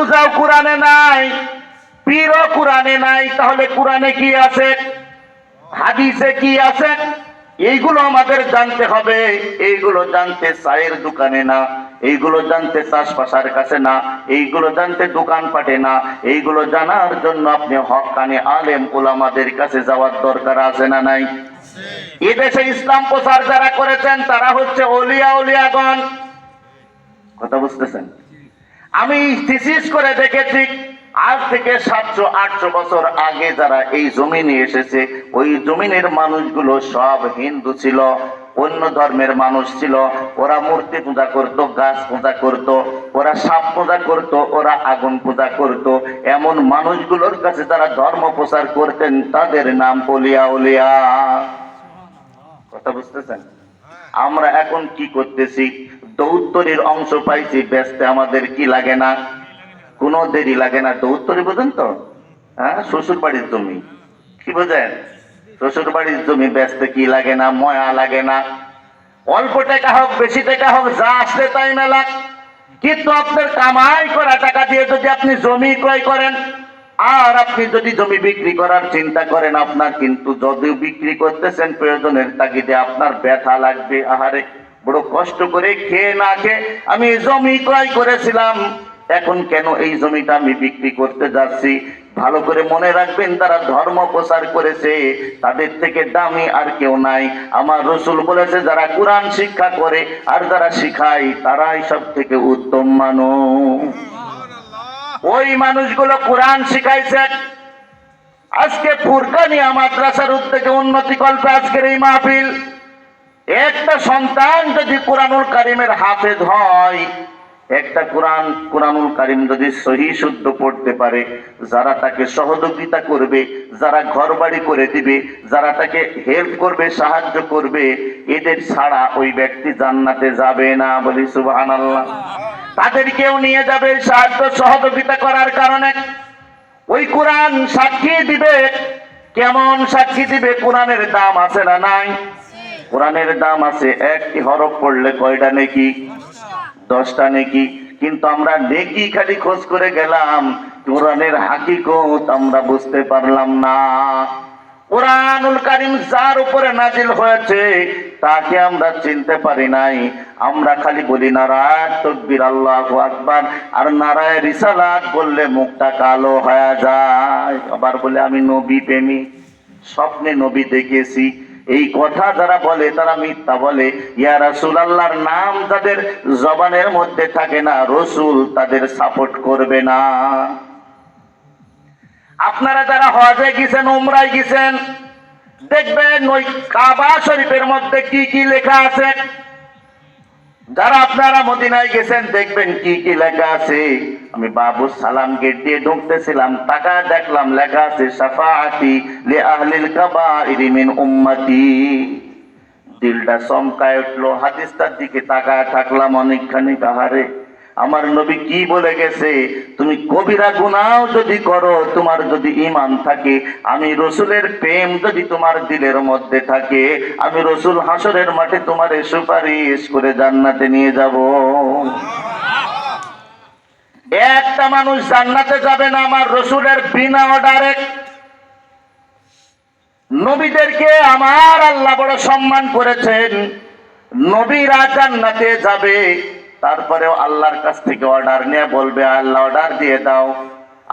রোজাও কোরআনে নাই, পীরও কোরআনে নাই, তাহলে কোরআনে কি আছে, হাদিসে কি আছে? এইগুলো আমাদের জানতে হবে। এইগুলো জানতে চায়ের দোকানে না, এইগুলো জানতে চাষবাসার কাছে না, এইগুলো জানতে দোকানপাটে না, এইগুলো জানার জন্য আপনি হক্কানি আলেম ওলামাদের কাছে যাওয়ার দরকার আছে না নাই? এদেশে ইসলাম প্রচার যারা করেছেন তারা হচ্ছে ওলিয়া উলিয়াগণ। কথা বুঝতেছেন? আমি থিসিস করে দেখেছি, আজ থেকে 700-800 বছর আগে যারা এই জমিনে এসেছে, ওই জমিনের মানুষগুলো সব হিন্দু ছিল, অন্য ধর্মের মানুষ ছিল। ওরা মূর্তি পূজা করত, গাছ পূজা করত, ওরা সাপ পূজা করত, ওরা আগুন পূজা করত। এমন মানুষগুলোর কাছে যারা ধর্ম প্রচার করতেন তাদের নাম ওলিয়া উলিয়া। কথা বুঝতেছেন? আমরা এখন কি করতেছি? দৌত্তরির অংশ পাইছি, বেচতে আমাদের কি লাগে না, কোনো দেরি লাগে না। দৌত্তরি বোঝেন তো? হ্যাঁ, শ্বশুর বাড়ির জমি, কি বোঝেন? শ্বশুর বাড়ির জমি বেচতে কি লাগে না, ময়া লাগে না। অল্প টাকা হোক বেশি টাকা হোক, যা আসলে তাই মেলা। কিন্তু আপনার কামাই করা টাকা দিয়ে যদি আপনি জমি ক্রয় করেন, আর আপনি যদি জমি বিক্রি করার চিন্তা করেন, আপনার কিন্তু যদিও বিক্রি করতেছেন প্রয়োজনের তাগিদে, আপনার ব্যথা লাগবে। আহারে, বড় কষ্ট করে খেয়ে না খেয়ে আমি জমি ক্রয় করেছিলাম, এখন কেন এই জমিটা আমি বিক্রি করতে যাচ্ছি? ভালো করে মনে রাখবেন, তারা ধর্ম প্রচার করেছে, তাদের থেকে দামি আর কেউ নাই। আমার রসুল বলেছে, যারা কোরআন শিক্ষা করে আর যারা শিখায় তারাই সব থেকে উত্তম মানুষ। ওই মানুষগুলো কোরআন শিখাইছে। আজকে ফুরকানিয়া মাদ্রাসার উদ্যোগে উন্নতি কল্পে আজকের এই মাহফিল। একটা সন্তান যদি কোরআনুল কারিমের হাফেজ হয়, একটা কোরআনুল কারিম যদি সহি শুদ্ধ পড়তে পারে, যারা তাকে সহযোগিতা করবে, যারা ঘর বাড়ি করে দিবে, যারা তাকে হেল্প করবে, সাহায্য করবে, এদের ছাড়া ওই ব্যক্তি জান্নাতে যাবে না। বলি সুবহানাল্লাহ। তাদেরকেও নিয়ে যাবে সাহায্য সহযোগিতা করার কারণে। ওই কোরআন সাক্ষী দিবে। কেমন সাক্ষী দিবে? কোরআনের দাম আছে না নাই? কোরআনের দাম আছে। একটি হরফ পড়লে কয়টা নেকি? 10টা নেকি। কিন্তু আমরা নেকি খালি খোঁজ করে গেলাম, কোরআনের হাকিকত আমরা বুঝতে পারলাম না। কোরআনুল কারীম যার উপরে নাজিল হয়েছে তাকে আমরা চিনতে পারি নাই। আমরা খালি বলি নারায়ে তাকবীর, আল্লাহু আকবার, আর নারায়ে রিসালাত বললে মুখটা কালো হয়ে যায়। আবার বলে আমি নবী প্রেমী, স্বপ্নে নবী দেখেছি। এই কথা যারা বলে তারা মিথ্যা বলে। ইয়া রাসূলুল্লাহর নাম যাদের জবানের মধ্যে থাকে না, রসুল তাদের সাপোর্ট করবে না। আপনারা যারা হজে গেছেন, উমরায় গেছেন, দেখবেন ওই কাবা শরীফের মধ্যে কি কি লেখা আছে। যারা আপনারা মদিনায় গেছেন দেখবেন কি কি লেখা আছে। আমি বাবু সালাম গেট দিয়ে ঢুকতেছিলাম, টাকা দেখলাম লেখা আছে শাফাআতি লি আহলিল কাবাইরি মিন উম্মতি। দিলটা চমকায় উঠলো। হাদিসটার দিকে তাকায় থাকলাম অনেকখানি। আহারে, আমার নবী কি বলে গেছে? তুমি কবিরা গুনাহ যদি করো, তোমার যদি ঈমান থাকে, আমি রসুলের প্রেম যদি তোমার দিলের মধ্যে থাকে, আমি রসুল হাসরের মাঠে তোমারে সুপারিশ করে জান্নাতে নিয়ে যাব। একটা মানুষ জান্নাতে যাবে না আমার রসুলের বিনা অর্ডারে। নবীদেরকে আমার আল্লাহ বড় সম্মান করেছেন। নবীরা জান্নাতে যাবে, তারপরেও আল্লাহর কাছ থেকে অর্ডার নিয়ে বলবে, আল্লাহ অর্ডার দিয়ে দাও।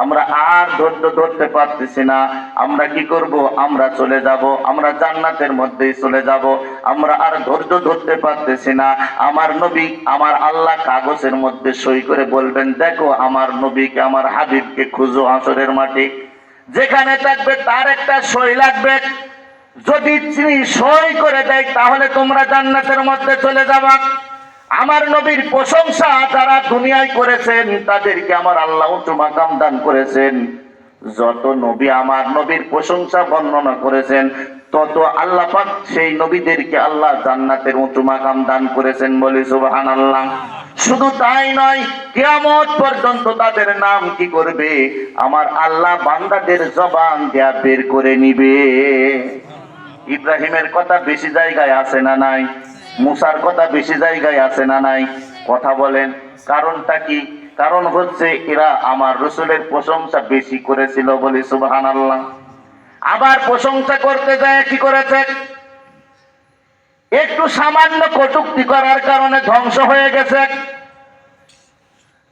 আমরা আর ধৈর্য ধরতে পারতেছি না। আমরা কি করব? আমরা চলে যাব, আমরা জান্নাতের মধ্যেই চলে যাব। আমরা আর ধৈর্য ধরতে পারতেছি না। আমার নবী, আমার আল্লাহ কাগজের মধ্যে সই করে বলবেন, দেখো আমার নবীকে, আমার হাবিবকে খুঁজো হাসরের মাঠে। যেখানে থাকবে তার একটা সই লাগবে। যদি তিনি সই করে দেয় তাহলে তোমরা জান্নাতের মধ্যে চলে যাবা। আমার নবীর প্রশংসা যারা দুনিয়ায় করেছেন তাদেরকে আমার আল্লাহ উচ্চ মাকাম দান করেছেন। যত নবী আমার নবীর প্রশংসা বর্ণনা করেছেন, তত আল্লাহ পাক সেই নবীদেরকে আল্লাহ জান্নাতের উঁচু মাকাম দান করেছেন। বলি সুবহানাল্লাহ। শুধু তাই নয়, কিয়ামত পর্যন্ত তাদের নাম কি করবে? আমার আল্লাহ বান্দাদের জবান দেয়া বের করে নিবে। ইব্রাহিমের কথা বেশি জায়গায় আছে না নাই? মুসার কথা বেশি জায়গায় আছে না নাই? কথা বলেন, কারণটা কি? কারণ হচ্ছে এরা আমার রসুলের প্রশংসা বেশি করেছিল বলি সুবহানাল্লাহ। আবার প্রশংসা করতে যায় কি করেছে, একটু সামান্য কটূক্তি করার কারণে ধ্বংস হয়ে গেছে।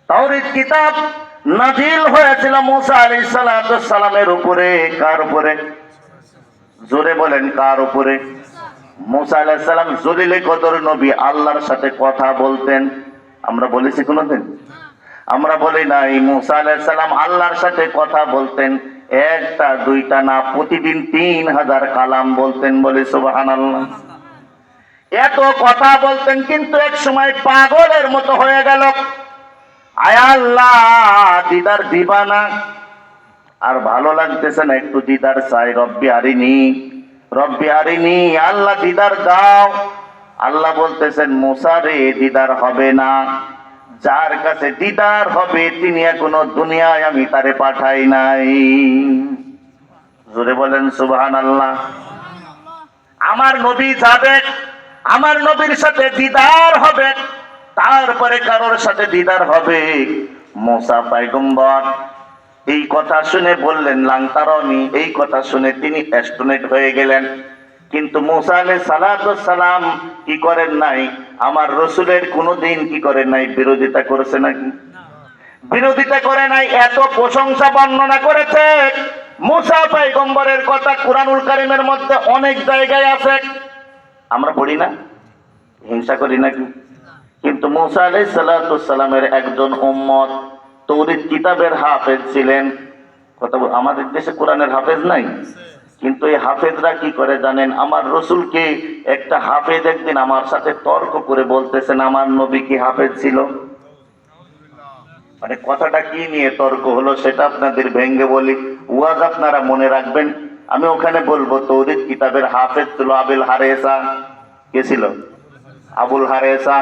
তাওরীত কিতাব নাজিল হয়েছিল মুসা আলাইহিস সালামের উপরে। কার উপরে? জোরে বলেন, কার উপরে? মুসা আলাইহিস সালাম জলিলে কদর নবী, আল্লাহর সাথে কথা বলতেন। আমরা বলেছি কোনোদিন? আমরা বলি নাই। মুসা আলাইহিস সালাম আল্লাহর সাথে কথা বলতেন, একটা দুইটা না, প্রতিদিন 3000 কালাম বলতেন বলে সুবহানাল্লাহ। এত কথা বলতেন, কিন্তু এক সময় পাগলের মতো হয়ে গেল। আয় আল্লাহ, দিদার দিবা না? আর ভালো লাগতেছে না, একটু দিদার চাই। রব্বি আরিনি, রব্বি আরিনি, আল্লাহ দিদার দাও। আল্লাহ বলতেছেন, মুসা রে, দিদার হবে না। যার কাছে দিদার হবে তিনি এখনো দুনিয়ায় আমি তারে পাঠাই নাই। জোরে বলেন সুবহানাল্লাহ। আমার নবী যাবে, আমার নবীর সাথে দিদার হবে, তারপরে কারোর সাথে দিদার হবে। মুসা পয়গম্বর এই কথা শুনে বললেন লাংতারনি। এই কথা শুনে তিনি অ্যাস্ট্রোনেট হয়ে গেলেন। কিন্তু মুসা আলাইহিস সালাম কি করেন নাই? আমার রসুলের কোনোদিন কি করেন নাই? বিরোধিতা করেছে নাকি? বিরোধিতা করে নাই। এত প্রশংসা বর্ণনা করেছে মুসা পয়গম্বরের কথা কুরআনুল কারীমের মধ্যে অনেক জায়গায় আছে। আমরা পড়ি না? হিংসা করি নাকি? কিন্তু মুসা আলাইহিস সালামের একজন উম্মত তাওরীত কিতাবের হাফেজ ছিলেন। কথা আমাদের দেশে কোরআনের হাফেজ নাই, কিন্তু এই হাফেজরা কি করে জানেন? আমার রসুলকে একটা হাফেজ একদিন আমার সাথে তর্ক করে বলতেছেন, আমার নবী কি হাফেজ ছিল? মানে কথাটা কি নিয়ে তর্ক হলো সেটা আপনাদের ভেঙ্গে বলি, ওয়াজ আপনারা মনে রাখবেন। আমি ওখানে বলবো তাওরীত কিতাবের হাফেজ ছিল আবুল হারেসা। কে ছিল? আবুল হারেসা।